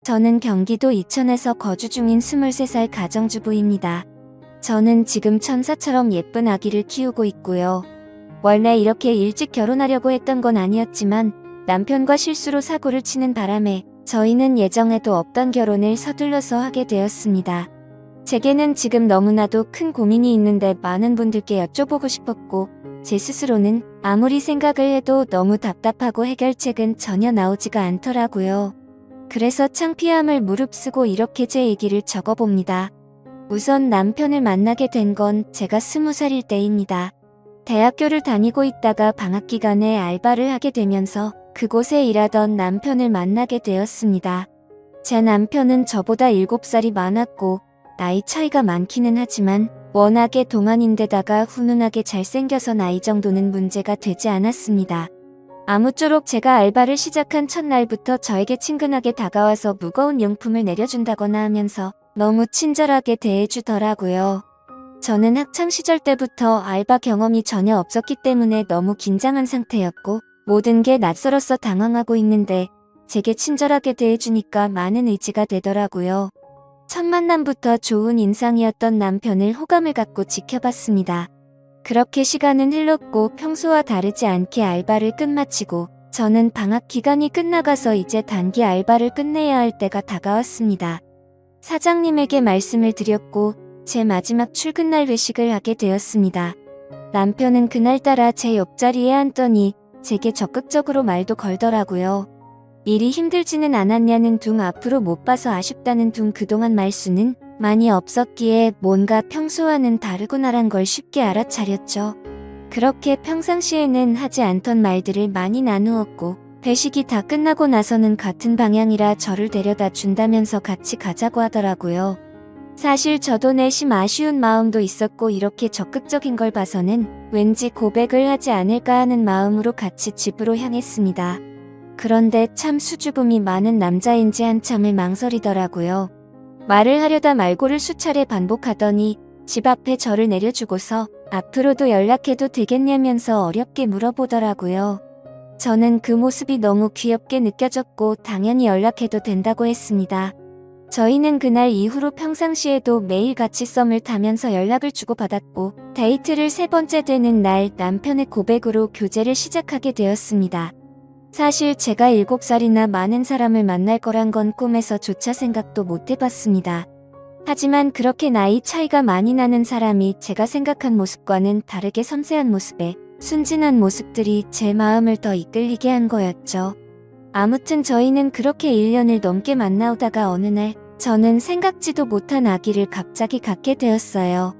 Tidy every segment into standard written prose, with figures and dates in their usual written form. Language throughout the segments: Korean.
저는 경기도 이천에서 거주 중인 23살 가정주부입니다. 저는 지금 천사처럼 예쁜 아기를 키우고 있고요. 원래 이렇게 일찍 결혼하려고 했던 건 아니었지만 남편과 실수로 사고를 치는 바람에 저희는 예정에도 없던 결혼을 서둘러서 하게 되었습니다. 제게는 지금 너무나도 큰 고민이 있는데 많은 분들께 여쭤보고 싶었고 제 스스로는 아무리 생각을 해도 너무 답답하고 해결책은 전혀 나오지가 않더라고요. 그래서 창피함을 무릅쓰고 이렇게 제 얘기를 적어봅니다. 우선 남편을 만나게 된 건 제가 20살일 때입니다. 대학교를 다니고 있다가 방학 기간에 알바를 하게 되면서 그곳에 일하던 남편을 만나게 되었습니다. 제 남편은 저보다 7살이 많았고 나이 차이가 많기는 하지만 워낙에 동안인데다가 훈훈하게 잘생겨서 나이 정도는 문제가 되지 않았습니다. 아무쪼록 제가 알바를 시작한 첫날부터 저에게 친근하게 다가와서 무거운 용품을 내려준다거나 하면서 너무 친절하게 대해주더라고요. 저는 학창시절 때부터 알바 경험이 전혀 없었기 때문에 너무 긴장한 상태였고 모든 게 낯설어서 당황하고 있는데 제게 친절하게 대해주니까 많은 의지가 되더라고요. 첫 만남부터 좋은 인상이었던 남편을 호감을 갖고 지켜봤습니다. 그렇게 시간은 흘렀고 평소와 다르지 않게 알바를 끝마치고 저는 방학 기간이 끝나가서 이제 단기 알바를 끝내야 할 때가 다가왔습니다. 사장님에게 말씀을 드렸고 제 마지막 출근날 회식을 하게 되었습니다. 남편은 그날따라 제 옆자리에 앉더니 제게 적극적으로 말도 걸더라고요. 일이 힘들지는 않았냐는 둥, 앞으로 못 봐서 아쉽다는 둥, 그동안 말수는 많이 없었기에 뭔가 평소와는 다르구나란 걸 쉽게 알아차렸죠. 그렇게 평상시에는 하지 않던 말들을 많이 나누었고 회식이 다 끝나고 나서는 같은 방향이라 저를 데려다 준다면서 같이 가자고 하더라고요. 사실 저도 내심 아쉬운 마음도 있었고 이렇게 적극적인 걸 봐서는 왠지 고백을 하지 않을까 하는 마음으로 같이 집으로 향했습니다. 그런데 참 수줍음이 많은 남자인지 한참을 망설이더라고요. 말을 하려다 말고를 수차례 반복하더니 집 앞에 저를 내려주고서 앞으로도 연락해도 되겠냐면서 어렵게 물어보더라고요. 저는 그 모습이 너무 귀엽게 느껴졌고 당연히 연락해도 된다고 했습니다. 저희는 그날 이후로 평상시에도 매일 같이 썸을 타면서 연락을 주고받았고 데이트를 3번째 되는 날 남편의 고백으로 교제를 시작하게 되었습니다. 사실 제가 7살이나 많은 사람을 만날 거란 건 꿈에서조차 생각도 못 해봤습니다. 하지만 그렇게 나이 차이가 많이 나는 사람이 제가 생각한 모습과는 다르게 섬세한 모습에 순진한 모습들이 제 마음을 더 이끌리게 한 거였죠. 아무튼 저희는 그렇게 1년을 넘게 만나오다가 어느 날 저는 생각지도 못한 아기를 갑자기 갖게 되었어요.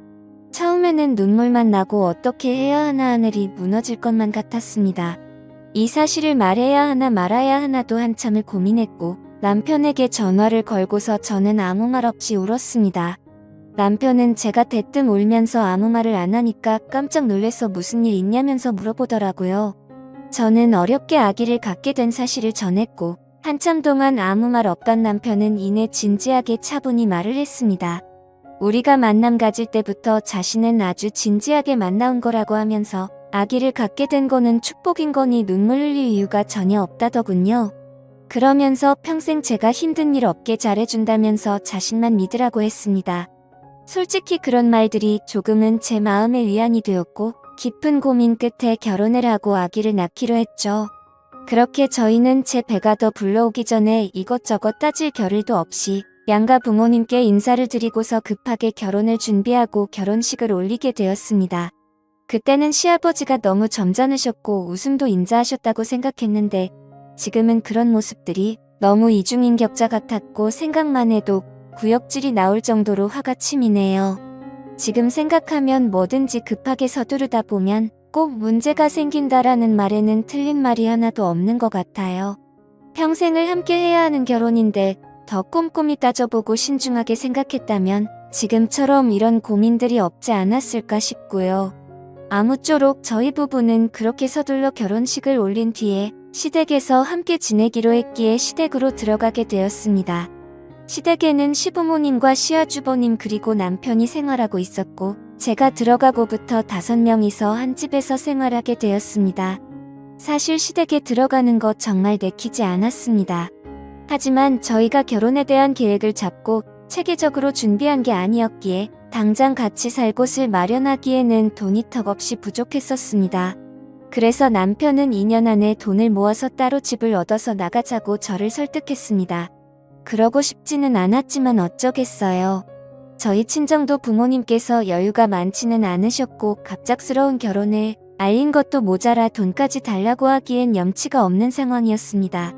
처음에는 눈물만 나고 어떻게 해야 하나 하늘이 무너질 것만 같았습니다. 이 사실을 말해야 하나 말아야 하나도 한참을 고민했고 남편에게 전화를 걸고서 저는 아무 말 없이 울었습니다. 남편은 제가 대뜸 울면서 아무 말을 안 하니까 깜짝 놀래서 무슨 일 있냐면서 물어보더라고요. 저는 어렵게 아기를 갖게 된 사실을 전했고 한참 동안 아무 말 없던 남편은 이내 진지하게 차분히 말을 했습니다. 우리가 만남 가질 때부터 자신은 아주 진지하게 만나온 거라고 하면서 아기를 갖게 된 거는 축복인 거니 눈물 흘릴 이유가 전혀 없다더군요. 그러면서 평생 제가 힘든 일 없게 잘해준다면서 자신만 믿으라고 했습니다. 솔직히 그런 말들이 조금은 제 마음의 위안이 되었고 깊은 고민 끝에 결혼을 하고 아기를 낳기로 했죠. 그렇게 저희는 제 배가 더 불러오기 전에 이것저것 따질 겨를도 없이 양가 부모님께 인사를 드리고서 급하게 결혼을 준비하고 결혼식을 올리게 되었습니다. 그때는 시아버지가 너무 점잖으셨고 웃음도 인자하셨다고 생각했는데 지금은 그런 모습들이 너무 이중인격자 같았고 생각만 해도 구역질이 나올 정도로 화가 치미네요. 지금 생각하면 뭐든지 급하게 서두르다 보면 꼭 문제가 생긴다라는 말에는 틀린 말이 하나도 없는 것 같아요. 평생을 함께 해야 하는 결혼인데 더 꼼꼼히 따져보고 신중하게 생각했다면 지금처럼 이런 고민들이 없지 않았을까 싶고요. 아무쪼록 저희 부부는 그렇게 서둘러 결혼식을 올린 뒤에 시댁에서 함께 지내기로 했기에 시댁으로 들어가게 되었습니다. 시댁에는 시부모님과 시아주버님 그리고 남편이 생활하고 있었고 제가 들어가고부터 5명이서 한 집에서 생활하게 되었습니다. 사실 시댁에 들어가는 거 정말 내키지 않았습니다. 하지만 저희가 결혼에 대한 계획을 잡고 체계적으로 준비한 게 아니었기에 당장 같이 살 곳을 마련하기에는 돈이 턱없이 부족했었습니다. 그래서 남편은 2년 안에 돈을 모아서 따로 집을 얻어서 나가자고 저를 설득했습니다. 그러고 싶지는 않았지만 어쩌겠어요. 저희 친정도 부모님께서 여유가 많지는 않으셨고 갑작스러운 결혼을 알린 것도 모자라 돈까지 달라고 하기엔 염치가 없는 상황이었습니다.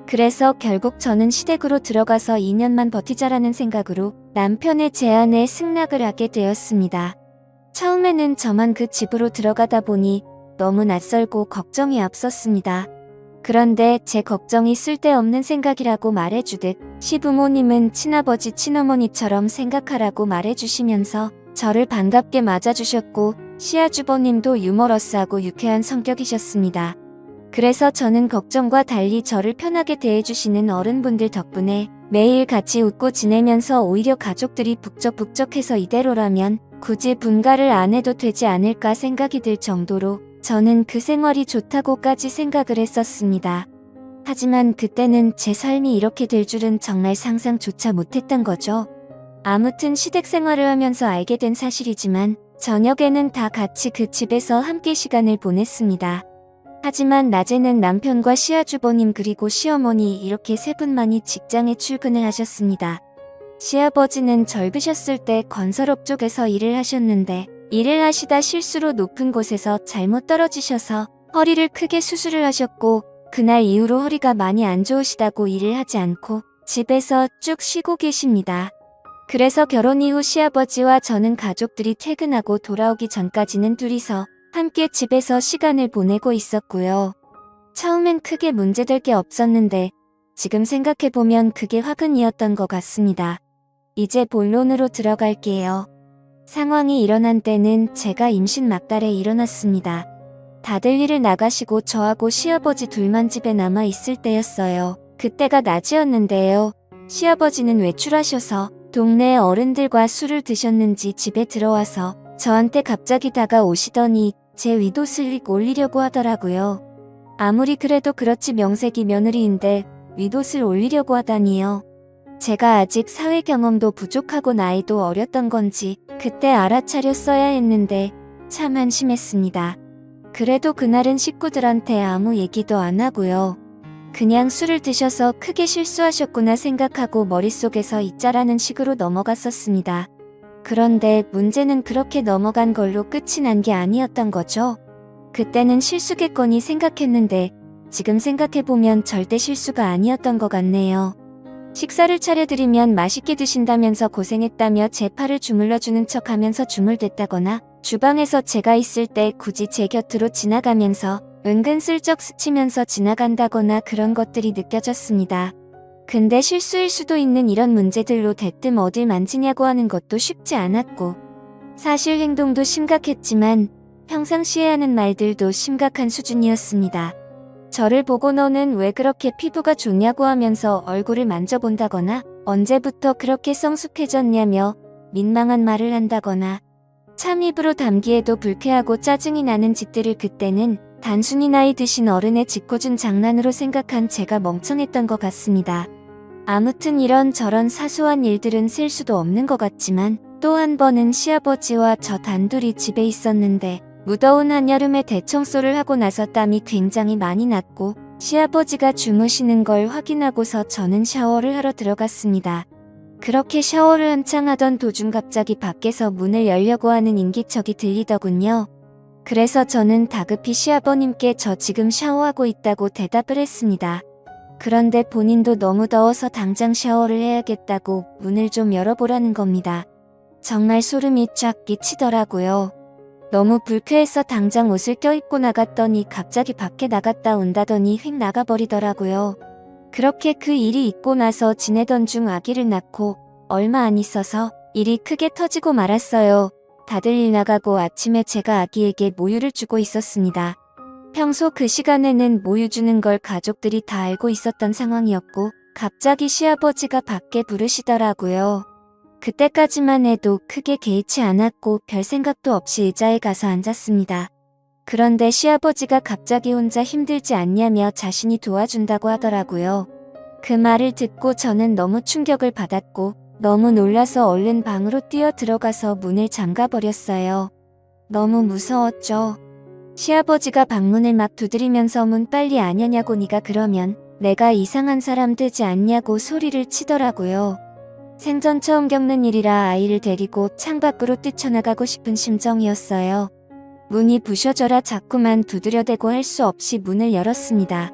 그래서 결국 저는 시댁으로 들어가서 2년만 버티자라는 생각으로 남편의 제안에 승낙을 하게 되었습니다. 처음에는 저만 그 집으로 들어가다 보니 너무 낯설고 걱정이 앞섰습니다. 그런데 제 걱정이 쓸데없는 생각이라고 말해주듯 시부모님은 친아버지 친어머니처럼 생각하라고 말해주시면서 저를 반갑게 맞아주셨고 시아주버님도 유머러스하고 유쾌한 성격이셨습니다. 그래서 저는 걱정과 달리 저를 편하게 대해주시는 어른분들 덕분에 매일 같이 웃고 지내면서 오히려 가족들이 북적북적해서 이대로라면 굳이 분가를 안 해도 되지 않을까 생각이 들 정도로 저는 그 생활이 좋다고까지 생각을 했었습니다. 하지만 그때는 제 삶이 이렇게 될 줄은 정말 상상조차 못했던 거죠. 아무튼 시댁 생활을 하면서 알게 된 사실이지만 저녁에는 다 같이 그 집에서 함께 시간을 보냈습니다. 하지만 낮에는 남편과 시아주버님 그리고 시어머니 이렇게 세 분만이 직장에 출근을 하셨습니다. 시아버지는 젊으셨을 때 건설업 쪽에서 일을 하셨는데 일을 하시다 실수로 높은 곳에서 잘못 떨어지셔서 허리를 크게 수술을 하셨고 그날 이후로 허리가 많이 안 좋으시다고 일을 하지 않고 집에서 쭉 쉬고 계십니다. 그래서 결혼 이후 시아버지와 저는 가족들이 퇴근하고 돌아오기 전까지는 둘이서 함께 집에서 시간을 보내고 있었고요. 처음엔 크게 문제될 게 없었는데 지금 생각해보면 그게 화근이었던 것 같습니다. 이제 본론으로 들어갈게요. 상황이 일어난 때는 제가 임신 막달에 일어났습니다. 다들 일을 나가시고 저하고 시아버지 둘만 집에 남아 있을 때였어요. 그때가 낮이었는데요. 시아버지는 외출하셔서 동네 어른들과 술을 드셨는지 집에 들어와서 저한테 갑자기 다가오시더니 제 위도 슬릭 올리려고 하더라고요. 아무리 그래도 그렇지 명색이 며느리인데 위도슬 올리려고 하다니요. 제가 아직 사회 경험도 부족하고 나이도 어렸던 건지 그때 알아차렸어야 했는데 참 한심했습니다. 그래도 그날은 식구들한테 아무 얘기도 안 하고요. 그냥 술을 드셔서 크게 실수하셨구나 생각하고 머릿속에서 잊자라는 식으로 넘어갔었습니다. 그런데 문제는 그렇게 넘어간 걸로 끝이 난 게 아니었던 거죠. 그때는 실수겠거니 생각했는데 지금 생각해보면 절대 실수가 아니었던 것 같네요. 식사를 차려드리면 맛있게 드신다면서 고생했다며 제 팔을 주물러주는 척하면서 주물댔다거나 주방에서 제가 있을 때 굳이 제 곁으로 지나가면서 은근슬쩍 스치면서 지나간다거나 그런 것들이 느껴졌습니다. 근데 실수일 수도 있는 이런 문제들로 대뜸 어딜 만지냐고 하는 것도 쉽지 않았고 사실 행동도 심각했지만 평상시에 하는 말들도 심각한 수준이었습니다. 저를 보고 너는 왜 그렇게 피부가 좋냐고 하면서 얼굴을 만져본다거나 언제부터 그렇게 성숙해졌냐며 민망한 말을 한다거나 참 입으로 담기에도 불쾌하고 짜증이 나는 짓들을 그때는 단순히 나이 드신 어른의 짓궂은 장난으로 생각한 제가 멍청했던 것 같습니다. 아무튼 이런저런 사소한 일들은 셀 수도 없는 것 같지만 또 한 번은 시아버지와 저 단둘이 집에 있었는데 무더운 한여름에 대청소를 하고 나서 땀이 굉장히 많이 났고 시아버지가 주무시는 걸 확인하고서 저는 샤워를 하러 들어갔습니다. 그렇게 샤워를 한창 하던 도중 갑자기 밖에서 문을 열려고 하는 인기척이 들리더군요. 그래서 저는 다급히 시아버님께 저 지금 샤워하고 있다고 대답을 했습니다. 그런데 본인도 너무 더워서 당장 샤워를 해야겠다고 문을 좀 열어보라는 겁니다. 정말 소름이 쫙 끼치더라고요. 너무 불쾌해서 당장 옷을 껴입고 나갔더니 갑자기 밖에 나갔다 온다더니 휙 나가버리더라고요. 그렇게 그 일이 있고 나서 지내던 중 아기를 낳고 얼마 안 있어서 일이 크게 터지고 말았어요. 다들 일 나가고 아침에 제가 아기에게 모유를 주고 있었습니다. 평소 그 시간에는 모유 주는 걸 가족들이 다 알고 있었던 상황이었고 갑자기 시아버지가 밖에 부르시더라고요. 그때까지만 해도 크게 개의치 않았고 별 생각도 없이 의자에 가서 앉았습니다. 그런데 시아버지가 갑자기 혼자 힘들지 않냐며 자신이 도와준다고 하더라고요. 그 말을 듣고 저는 너무 충격을 받았고 너무 놀라서 얼른 방으로 뛰어 들어가서 문을 잠가버렸어요. 너무 무서웠죠. 시아버지가 방문을 막 두드리면서 문 빨리 안 여냐고 네가 그러면 내가 이상한 사람 되지 않냐고 소리를 치더라고요. 생전 처음 겪는 일이라 아이를 데리고 창밖으로 뛰쳐나가고 싶은 심정이었어요. 문이 부셔져라 자꾸만 두드려대고 할 수 없이 문을 열었습니다.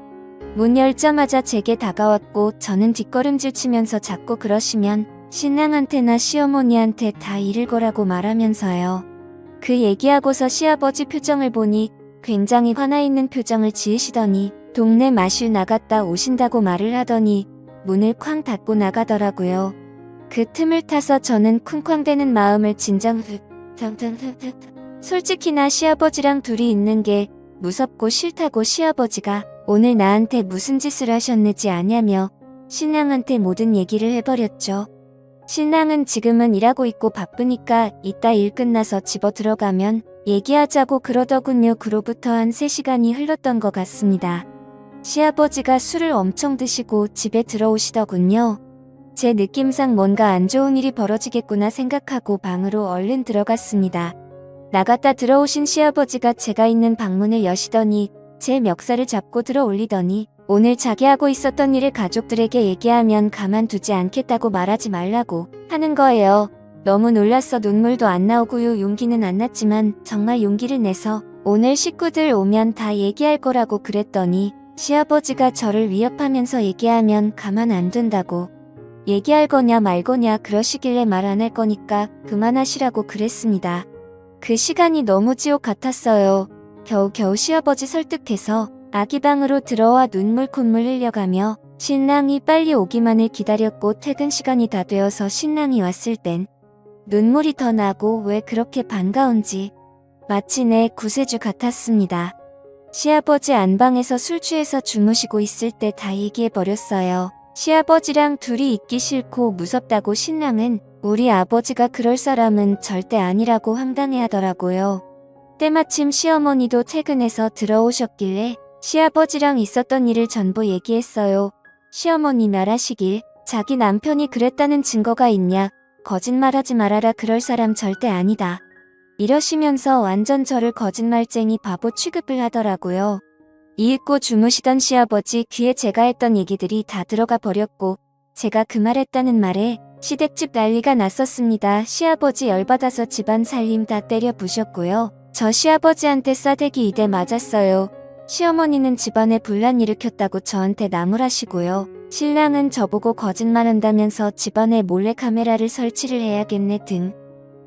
문 열자마자 제게 다가왔고 저는 뒷걸음질 치면서 자꾸 그러시면 신랑한테나 시어머니한테 다 잃을 거라고 말하면서요. 그 얘기하고서 시아버지 표정을 보니 굉장히 화나 있는 표정을 지으시더니 동네 마실 나갔다 오신다고 말을 하더니 문을 쾅 닫고 나가더라고요. 그 틈을 타서 저는 쿵쾅대는 마음을 솔직히나 시아버지랑 둘이 있는 게 무섭고 싫다고 시아버지가 오늘 나한테 무슨 짓을 하셨는지 아냐며 신랑한테 모든 얘기를 해버렸죠. 신랑은 지금은 일하고 있고 바쁘니까 이따 일 끝나서 집어 들어가면 얘기하자고 그러더군요. 그로부터 한 3시간이 흘렀던 것 같습니다. 시아버지가 술을 엄청 드시고 집에 들어오시더군요. 제 느낌상 뭔가 안 좋은 일이 벌어지겠구나 생각하고 방으로 얼른 들어갔습니다. 나갔다 들어오신 시아버지가 제가 있는 방문을 여시더니 제 멱살을 잡고 들어 올리더니 오늘 자기 하고 있었던 일을 가족들에게 얘기하면 가만두지 않겠다고 말하지 말라고 하는 거예요. 너무 놀라서 눈물도 안 나오고요. 용기는 안 났지만 정말 용기를 내서 오늘 식구들 오면 다 얘기할 거라고 그랬더니 시아버지가 저를 위협하면서 얘기하면 가만 안 둔다고 얘기할 거냐 말 거냐 그러시길래 말 안 할 거니까 그만하시라고 그랬습니다. 그 시간이 너무 지옥 같았어요. 겨우겨우 시아버지 설득해서 아기 방으로 들어와 눈물 콧물 흘려가며 신랑이 빨리 오기만을 기다렸고 퇴근 시간이 다 되어서 신랑이 왔을 땐 눈물이 더 나고 왜 그렇게 반가운지 마치 내 구세주 같았습니다. 시아버지 안방에서 술 취해서 주무시고 있을 때 다 얘기해버렸어요. 시아버지랑 둘이 있기 싫고 무섭다고 신랑은 우리 아버지가 그럴 사람은 절대 아니라고 황당해 하더라고요. 때마침 시어머니도 퇴근해서 들어오셨길래 시아버지랑 있었던 일을 전부 얘기했어요. 시어머니 말하시길 자기 남편이 그랬다는 증거가 있냐? 거짓말하지 말아라 그럴 사람 절대 아니다. 이러시면서 완전 저를 거짓말쟁이 바보 취급을 하더라고요. 이윽고 주무시던 시아버지 귀에 제가 했던 얘기들이 다 들어가 버렸고 제가 그 말했다는 말에 시댁집 난리가 났었습니다. 시아버지 열받아서 집안 살림 다 때려 부셨고요. 저 시아버지한테 싸대기 2대 맞았어요. 시어머니는 집안에 분란 일으켰다고 저한테 나무라시고요. 신랑은 저보고 거짓말한다면서 집안에 몰래카메라를 설치를 해야겠네 등.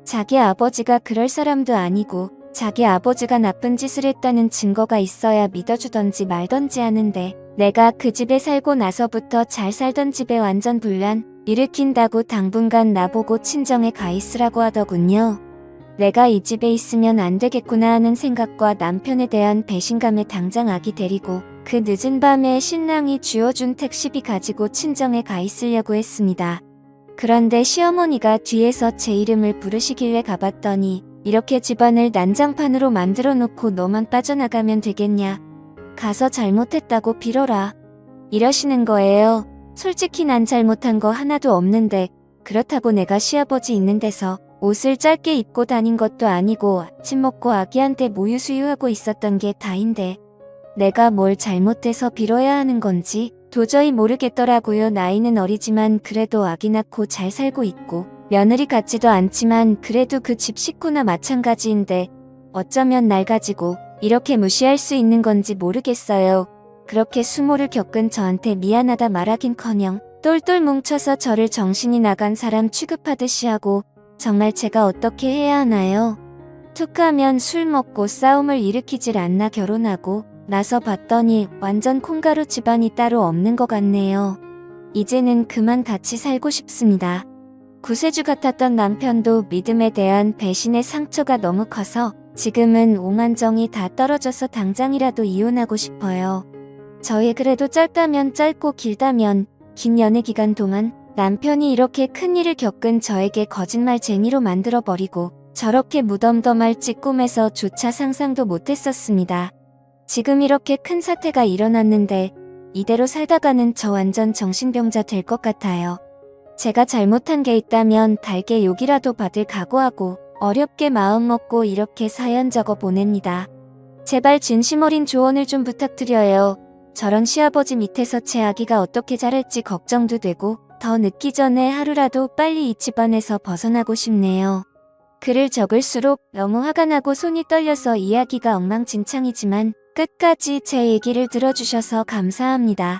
자기 아버지가 그럴 사람도 아니고 자기 아버지가 나쁜 짓을 했다는 증거가 있어야 믿어주던지 말던지 하는데 내가 그 집에 살고 나서부터 잘 살던 집에 완전 분란 일으킨다고 당분간 나보고 친정에 가 있으라고 하더군요. 내가 이 집에 있으면 안 되겠구나 하는 생각과 남편에 대한 배신감에 당장 아기 데리고 그 늦은 밤에 신랑이 쥐어준 택시비 가지고 친정에 가 있으려고 했습니다. 그런데 시어머니가 뒤에서 제 이름을 부르시길래 가봤더니 이렇게 집안을 난장판으로 만들어 놓고 너만 빠져나가면 되겠냐. 가서 잘못했다고 빌어라. 이러시는 거예요. 솔직히 난 잘못한 거 하나도 없는데 그렇다고 내가 시아버지 있는 데서 옷을 짧게 입고 다닌 것도 아니고 아침 먹고 아기한테 모유 수유하고 있었던 게 다인데 내가 뭘 잘못해서 빌어야 하는 건지 도저히 모르겠더라고요. 나이는 어리지만 그래도 아기 낳고 잘 살고 있고 며느리 같지도 않지만 그래도 그 집 식구나 마찬가지인데 어쩌면 날 가지고 이렇게 무시할 수 있는 건지 모르겠어요. 그렇게 수모를 겪은 저한테 미안하다 말하긴커녕 똘똘 뭉쳐서 저를 정신이 나간 사람 취급하듯이 하고 정말 제가 어떻게 해야 하나요? 툭 하면 술 먹고 싸움을 일으키질 않나 결혼하고 나서 봤더니 완전 콩가루 집안이 따로 없는 것 같네요. 이제는 그만 같이 살고 싶습니다. 구세주 같았던 남편도 믿음에 대한 배신의 상처가 너무 커서 지금은 오만정이 다 떨어져서 당장이라도 이혼하고 싶어요. 저의 그래도 짧다면 짧고 길다면 긴 연애 기간 동안 남편이 이렇게 큰일을 겪은 저에게 거짓말쟁이로 만들어버리고 저렇게 무덤덤할지 꿈에서 조차 상상도 못했었습니다. 지금 이렇게 큰 사태가 일어났는데 이대로 살다가는 저 완전 정신병자 될 것 같아요. 제가 잘못한 게 있다면 달게 욕이라도 받을 각오하고 어렵게 마음먹고 이렇게 사연 적어 보냅니다. 제발 진심 어린 조언을 좀 부탁드려요. 저런 시아버지 밑에서 제 아기가 어떻게 자랄지 걱정도 되고 더 늦기 전에 하루라도 빨리 이 집안에서 벗어나고 싶네요. 글을 적을수록 너무 화가 나고 손이 떨려서 이야기가 엉망진창이지만 끝까지 제 얘기를 들어주셔서 감사합니다.